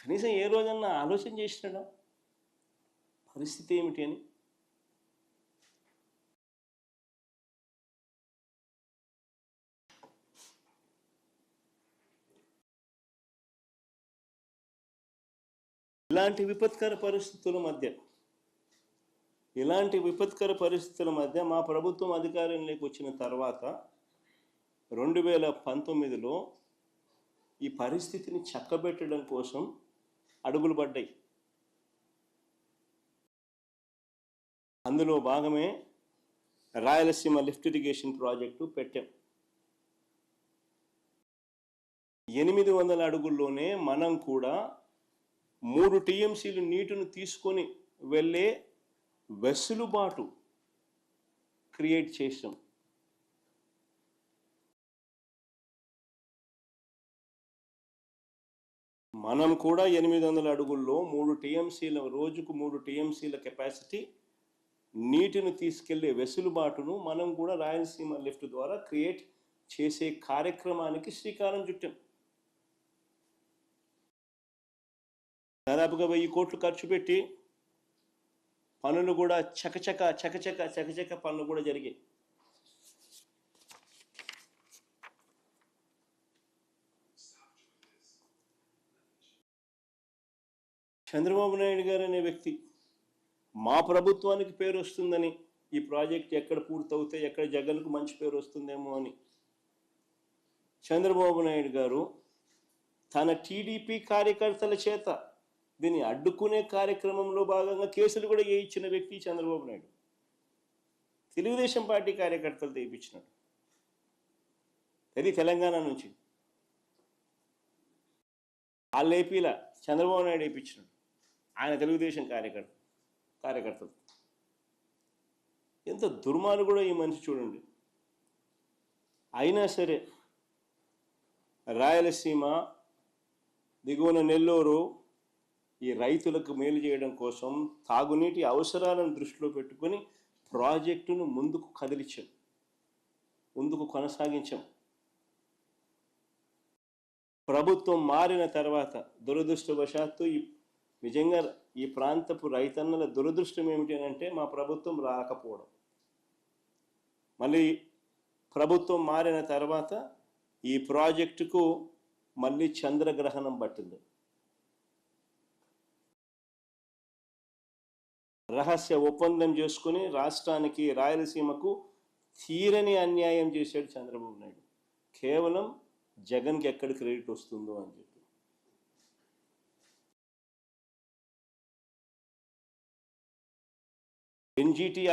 కనీసం ఏ రోజన్నా ఆలోచన చేసినాడా పరిస్థితి ఏమిటి అని? ఇలాంటి విపత్కర పరిస్థితుల మధ్య మా ప్రభుత్వం అధికారంలోకి వచ్చిన తర్వాత 2019లో ఈ పరిస్థితిని చక్కబెట్టడం కోసం అడుగులు పడ్డాయి. అందులో భాగమే రాయలసీమ లిఫ్ట్ ఇరిగేషన్ ప్రాజెక్టు పెట్టాం. 800 అడుగుల్లోనే మనం కూడా 3 టీఎంసీలు నీటిని తీసుకొని వెళ్ళే వెసులుబాటు క్రియేట్ చేసాం. మనం కూడా 800 అడుగుల్లో 3 టీఎంసీల రోజుకు 3 టీఎంసీల కెపాసిటీ నీటిని తీసుకెళ్లే వెసులుబాటును మనం కూడా రాయలసీమ లిఫ్ట్ ద్వారా క్రియేట్ చేసే కార్యక్రమానికి శ్రీకారం చుట్టాం. దాదాపుగా 1000 కోట్లు ఖర్చు పెట్టి పనులు కూడా చకచక పనులు కూడా జరిగాయి. చంద్రబాబు నాయుడు గారు అనే వ్యక్తి మా ప్రభుత్వానికి పేరు వస్తుందని, ఈ ప్రాజెక్ట్ ఎక్కడ పూర్తవుతే ఎక్కడ జగన్కు మంచి పేరు వస్తుందేమో అని చంద్రబాబు నాయుడు గారు తన టీడీపీ కార్యకర్తల చేత దీన్ని అడ్డుకునే కార్యక్రమంలో భాగంగా కేసులు కూడా వేయించిన వ్యక్తి చంద్రబాబు నాయుడు. తెలుగుదేశం పార్టీ కార్యకర్తలు తెప్పించినాడు. అది తెలంగాణ నుంచి వాళ్ళు ఏపీలా చంద్రబాబు నాయుడు వేయించినాడు. ఆయన తెలుగుదేశం కార్యకర్తలు. ఎంత దుర్మార్గుడో ఈ మనిషి చూడండి. అయినా సరే రాయలసీమ దిగువన నెల్లూరు ఈ రైతులకు మేలు చేయడం కోసం తాగునీటి అవసరాలను దృష్టిలో పెట్టుకొని ప్రాజెక్టును ముందుకు కదిలించాం, ముందుకు కొనసాగించాం. ప్రభుత్వం మారిన తర్వాత దురదృష్టవశాత్తు నిజంగా ఈ ప్రాంతపు రైతన్నల దురదృష్టం ఏమిటి అంటే మా ప్రభుత్వం రాకపోవడం. మళ్ళీ ప్రభుత్వం మారిన తర్వాత ఈ ప్రాజెక్టుకు మళ్ళీ చంద్రగ్రహణం పట్టింది. రహస్య ఒప్పందం చేసుకుని రాష్ట్రానికి రాయలసీమకు తీరని అన్యాయం చేశాడు చంద్రబాబు నాయుడు. కేవలం జగన్కి ఎక్కడ క్రెడిట్ వస్తుందో అని చెప్పి. ఎన్జిటి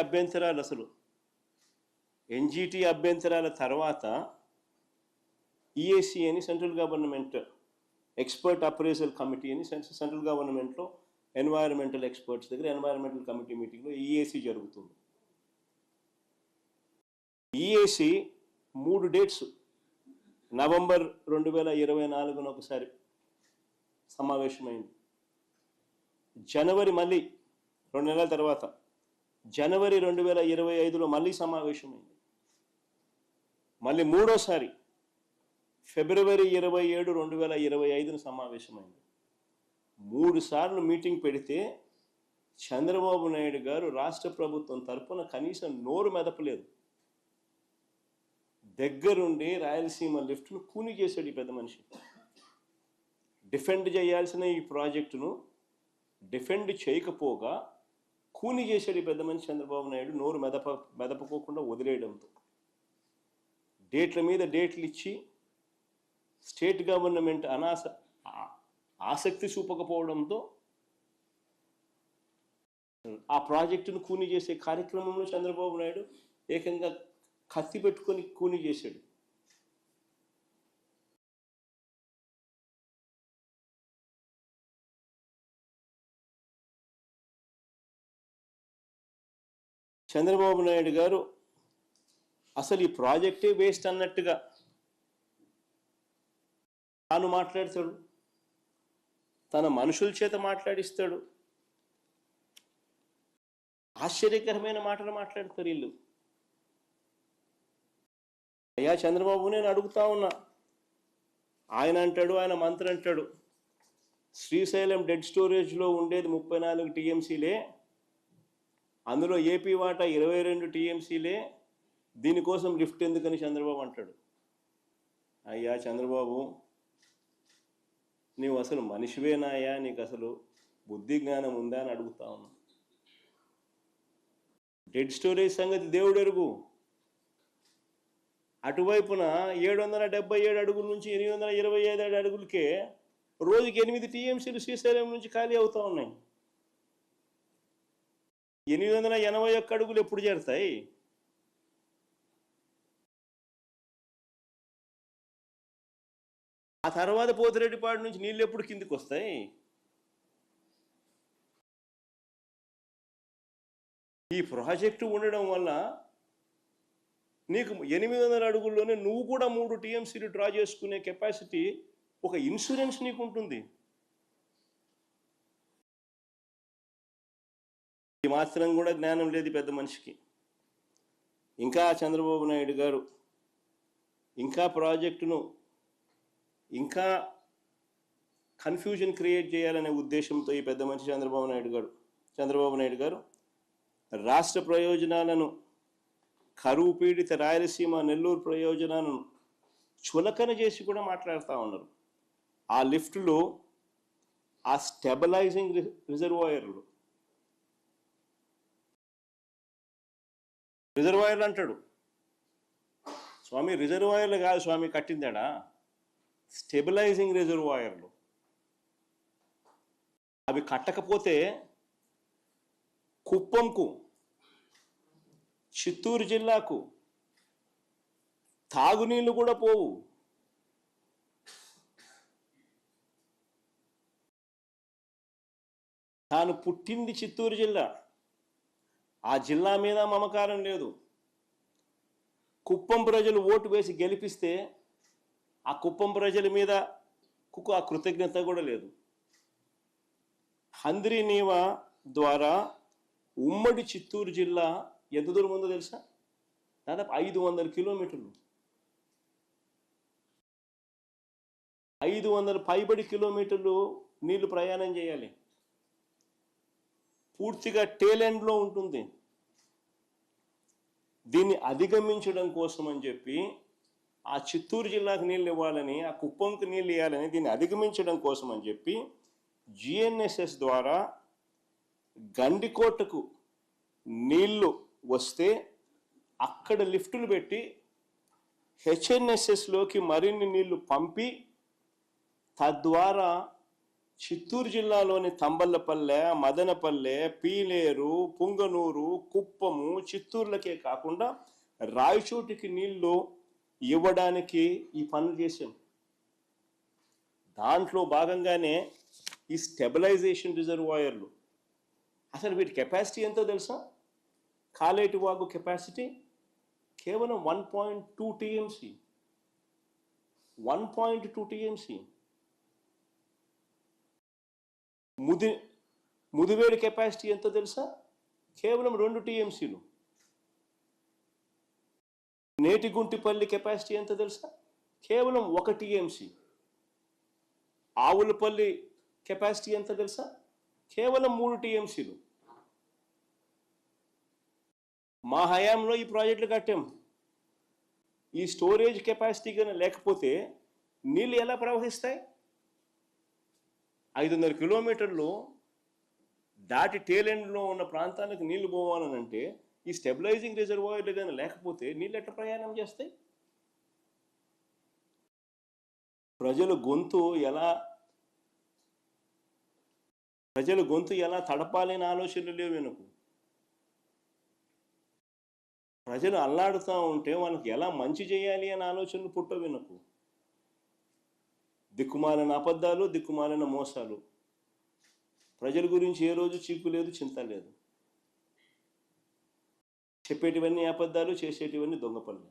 అభ్యంతరాల తర్వాత ఈఏసీ అని central government expert appraisal committee అని సెంట్రల్ గవర్నమెంట్లో ఎన్వైరన్మెంటల్ ఎక్స్పర్ట్స్ దగ్గర ఎన్వైరన్మెంటల్ కమిటీ మీటింగ్లో ఈఏసీ జరుగుతుంది. ఈఏసీ 3 డేట్స్ నవంబర్ 2024 ఒకసారి సమావేశమైంది. జనవరి మళ్ళీ 2 నెలల తర్వాత జనవరి 2025లో మళ్ళీ సమావేశమైంది. మళ్ళీ మూడోసారి ఫిబ్రవరి 27, 2025 సమావేశమైంది. 3 సార్లు మీటింగ్ పెడితే చంద్రబాబు నాయుడు గారు రాష్ట్ర ప్రభుత్వం తరఫున కనీసం నోరు మెదపలేదు. దగ్గరుండి రాయలసీమ లిఫ్ట్ను కూని చేశాడు ఈ పెద్ద మనిషి. డిఫెండ్ చేయాల్సిన ఈ ప్రాజెక్టును డిఫెండ్ చేయకపోగా కూని చేశాడు ఈ పెద్ద మనిషి చంద్రబాబు నాయుడు, నోరు మెదపకోకుండా వదిలేయడంతో. డేట్ల మీద డేట్లు ఇచ్చి స్టేట్ గవర్నమెంట్ ఆసక్తి చూపకపోవడంతో ఆ ప్రాజెక్టును కూని చేసే కార్యక్రమంలో చంద్రబాబు నాయుడు ఏకంగా కత్తి పెట్టుకొని కూని చేశాడు. చంద్రబాబు నాయుడు గారు అసలు ఈ ప్రాజెక్టే వేస్ట్ అన్నట్టుగా తాను మాట్లాడతాడు, తన మనుషుల చేత మాట్లాడిస్తాడు. ఆశ్చర్యకరమైన మాటలు మాట్లాడతారు వీళ్ళు. అయ్యా చంద్రబాబు, నేను అడుగుతా ఉన్నా, ఆయన అంటాడు, ఆయన మంత్రి అంటాడు, శ్రీశైలం డెడ్ స్టోరేజ్లో ఉండేది 34 టీఎంసీలే, అందులో ఏపీ వాటా 22 టీఎంసీలే, దీనికోసం లిఫ్ట్ ఎందుకని చంద్రబాబు అంటాడు. అయ్యా చంద్రబాబు, నీవు అసలు మనిషివేనాయా? నీకు అసలు బుద్ధి జ్ఞానం ఉందా అని అడుగుతా ఉన్నా. డెడ్ స్టోరేజ్ సంగతి దేవుడు ఎరుగు. అటువైపున 777 అడుగుల నుంచి 825 అడుగులకే రోజుకి 8 టీఎంసీలు శ్రీశైలం నుంచి ఖాళీ అవుతా ఉన్నాయి. 881 అడుగులు ఎప్పుడు చేరుతాయి? ఆ తర్వాత పోతిరెడ్డిపాడు నుంచి నీళ్ళు ఎప్పుడు కిందికి వస్తాయి? ఈ ప్రాజెక్టు ఉండడం వల్ల నీకు 800 అడుగుల్లోనే నువ్వు కూడా 3 టీఎంసీలు డ్రా చేసుకునే కెపాసిటీ, ఒక ఇన్సూరెన్స్ నీకు ఉంటుంది. ఈ మాత్రం కూడా జ్ఞానం లేదు పెద్ద మనిషికి. ఇంకా చంద్రబాబు నాయుడు గారు ఇంకా ప్రాజెక్టును ఇంకా కన్ఫ్యూజన్ క్రియేట్ చేయాలనే ఉద్దేశంతో ఈ పెద్ద మనిషి చంద్రబాబు నాయుడు గారు రాష్ట్ర ప్రయోజనాలను, కరువు పీడిత రాయలసీమ నెల్లూరు ప్రయోజనాలను చులకన చేసి కూడా మాట్లాడుతూ ఉన్నారు. ఆ లిఫ్ట్లో ఆ స్టెబిలైజింగ్ రిజర్వాయర్లు అంటాడు. స్వామి రిజర్వాయర్లు కాదు స్వామి కట్టిందాడా, స్టెబిలైజింగ్ రిజర్వాయర్లు. అవి కట్టకపోతే కుప్పంకు, చిత్తూరు జిల్లాకు తాగునీళ్ళు కూడా పోవు. తాను పుట్టింది చిత్తూరు జిల్లా, ఆ జిల్లా మీద మమకారం లేదు. కుప్పం ప్రజలు ఓటు వేసి గెలిపిస్తే ఆ కుప్పం ప్రజల మీద ఆ కృతజ్ఞత కూడా లేదు. హంద్రీ నీవా ద్వారా ఉమ్మడి చిత్తూరు జిల్లా ఎంత దూరం ఉందో తెలుసా? దాదాపు 500 కిలోమీటర్లు, 500 పైబడి కిలోమీటర్లు నీళ్లు ప్రయాణం చేయాలి. పూర్తిగా టేలెండ్లో ఉంటుంది. దీన్ని అధిగమించడం కోసం అని చెప్పి, ఆ చిత్తూరు జిల్లాకు నీళ్ళు ఇవ్వాలని, ఆ కుప్పంకు నీళ్ళు ఇవ్వాలని, దీన్ని అధిగమించడం కోసం అని చెప్పి జిఎన్ఎస్ఎస్ ద్వారా గండికోటకు నీళ్లు వస్తే అక్కడ లిఫ్టులు పెట్టి హెచ్ఎన్ఎస్ఎస్లోకి మరిన్ని నీళ్లు పంపి, తద్వారా చిత్తూరు జిల్లాలోని తంబళ్ళపల్లె, మదనపల్లె, పీలేరు, పుంగనూరు, కుప్పము, చిత్తూరులకే కాకుండా రాయచోటికి నీళ్లు ఇవ్వడానికి ఈ పనులు చేశాం. దాంట్లో భాగంగానే ఈ స్టెబిలైజేషన్ రిజర్వాయర్లు. అసలు వీటి కెపాసిటీ ఎంతో తెలుసా? కాలేటి వాగు కెపాసిటీ కేవలం 1.2 టీఎంసీ. 1.2 టీఎంసీ. ముదివేడి కెపాసిటీ ఎంతో తెలుసా? కేవలం 2 టీఎంసీలు. నేటిగుంటిపల్లి కెపాసిటీ ఎంతో తెలుసా? కేవలం 1 టీఎంసీ. ఆవులపల్లి కెపాసిటీ ఎంత తెలుసా? కేవలం 3 టీఎంసీలు. మా హయాంలో ఈ ప్రాజెక్టులు కట్టాం. ఈ స్టోరేజ్ కెపాసిటీ కానీ లేకపోతే నీళ్ళు ఎలా ప్రవహిస్తాయి? 500 కిలోమీటర్లు దాటి టేలెండ్లో ఉన్న ప్రాంతాలకు నీళ్లు పోవాలనంటే ఈ స్టెబిలైజింగ్ రిజర్వాయర్లు కానీ లేకపోతే నీళ్ళు ఎట్లా ప్రయాణం చేస్తాయి? ప్రజల గొంతు ఎలా తడపాలని ఆలోచనలు లేవు వెనుకు. ప్రజలు అల్లాడుతూ ఉంటే వాళ్ళకి ఎలా మంచి చేయాలి అనే ఆలోచనలు పుట్టవు వెనుకు. దిక్కుమాలిన అబద్ధాలు, దిక్కుమాలిన మోసాలు. ప్రజల గురించి ఏ రోజు చీకు లేదు, చింత లేదు. చెప్పేటివన్నీ అబద్ధాలు, చేసేటివన్నీ దొంగ పనులు.